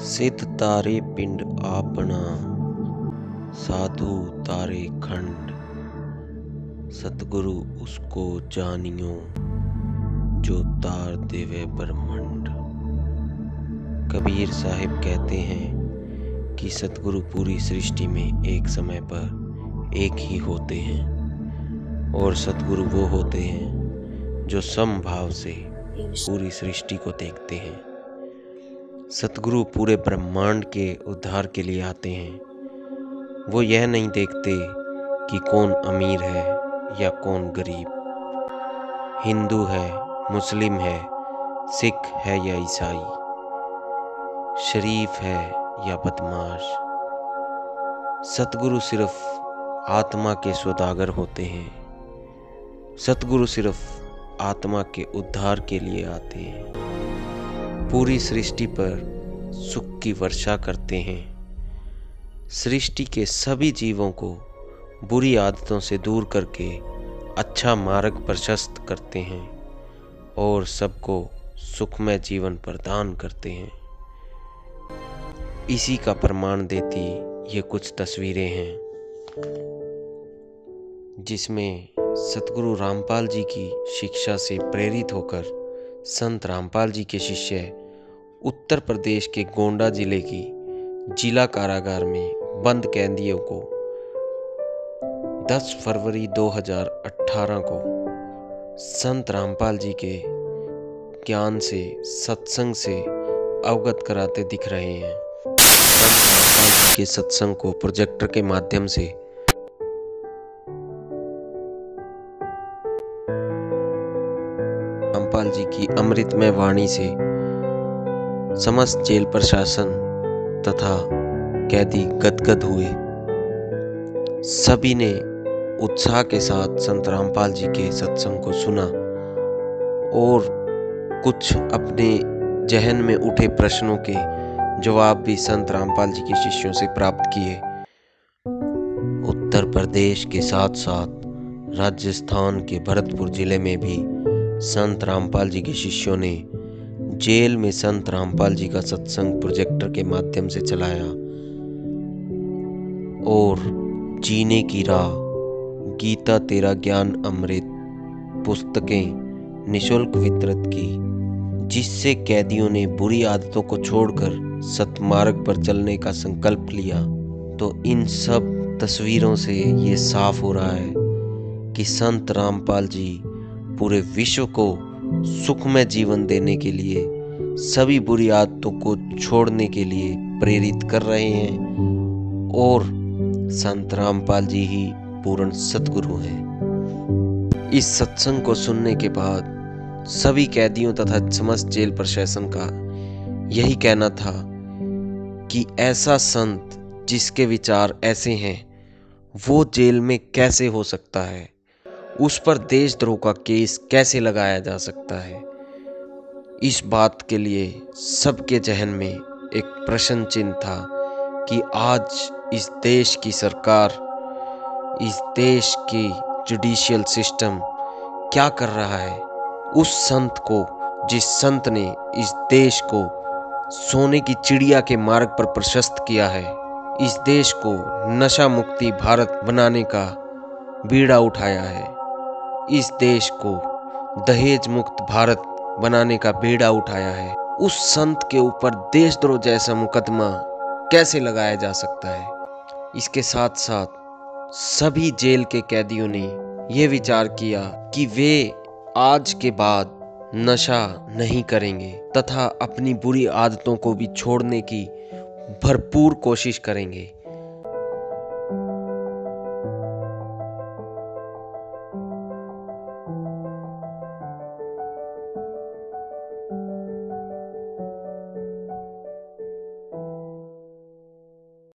सिद्ध तारे पिंड आपना, साधु तारे खंड। सतगुरु उसको जानियो, जो तार देवे ब्रह्मंड। कबीर साहिब कहते हैं कि सतगुरु पूरी सृष्टि में एक समय पर एक ही होते हैं, और सतगुरु वो होते हैं जो समभाव से पूरी सृष्टि को देखते हैं। सतगुरु पूरे ब्रह्मांड के उद्धार के लिए आते हैं। वो यह नहीं देखते कि कौन अमीर है या कौन गरीब, हिंदू है, मुस्लिम है, सिख है या ईसाई, शरीफ है या बदमाश। सतगुरु सिर्फ आत्मा के सौदागर होते हैं। सतगुरु सिर्फ आत्मा के उद्धार के लिए आते हैं। पूरी सृष्टि पर सुख की वर्षा करते हैं। सृष्टि के सभी जीवों को बुरी आदतों से दूर करके अच्छा मार्ग प्रशस्त करते हैं और सबको सुखमय जीवन प्रदान करते हैं। इसी का प्रमाण देती ये कुछ तस्वीरें हैं, जिसमें सतगुरु रामपाल जी की शिक्षा से प्रेरित होकर संत रामपाल जी के शिष्य उत्तर प्रदेश के गोंडा जिले की जिला कारागार में बंद कैदियों को 10 फरवरी 2018 को संत रामपाल जी के ज्ञान से, सत्संग से अवगत कराते दिख रहे हैं। संत रामपाल जी के सत्संग को प्रोजेक्टर के माध्यम से रामपाल जी की अमृतमय वाणी से समस्त जेल प्रशासन तथा कैदी गदगद हुए। सभी ने उत्साह के साथ संत रामपाल जी के सत्संग को सुना और कुछ अपने जहन में उठे प्रश्नों के जवाब भी संत रामपाल जी के शिष्यों से प्राप्त किए। उत्तर प्रदेश के साथ साथ राजस्थान के भरतपुर जिले में भी संत रामपाल जी के शिष्यों ने जेल में संत रामपाल जी का सत्संग प्रोजेक्टर के माध्यम से चलाया और जीने की राह, गीता तेरा ज्ञान अमृत पुस्तकें निशुल्क वितरित की, जिससे कैदियों ने बुरी आदतों को छोड़कर सतमार्ग पर चलने का संकल्प लिया। तो इन सब तस्वीरों से ये साफ हो रहा है कि संत रामपाल जी पूरे विश्व को सुखमय जीवन देने के लिए, सभी बुरी आदतों को छोड़ने के लिए प्रेरित कर रहे हैं, और संत रामपाल जी ही पूर्ण सतगुरु हैं। इस सत्संग को सुनने के बाद सभी कैदियों तथा समस्त जेल प्रशासन का यही कहना था कि ऐसा संत जिसके विचार ऐसे हैं वो जेल में कैसे हो सकता है, उस पर देशद्रोह का केस कैसे लगाया जा सकता है। इस बात के लिए सबके जहन में एक प्रश्न चिन्ह था कि आज इस देश की सरकार, इस देश की जुडिशियल सिस्टम क्या कर रहा है। उस संत को, जिस संत ने इस देश को सोने की चिड़िया के मार्ग पर प्रशस्त किया है, इस देश को नशा मुक्ति भारत बनाने का बीड़ा उठाया है, इस देश को दहेज मुक्त भारत बनाने का बीड़ा उठाया है, उस संत के ऊपर देशद्रोह जैसा मुकदमा कैसे लगाया जा सकता है। इसके साथ साथ सभी जेल के कैदियों ने यह विचार किया कि वे आज के बाद नशा नहीं करेंगे तथा अपनी बुरी आदतों को भी छोड़ने की भरपूर कोशिश करेंगे।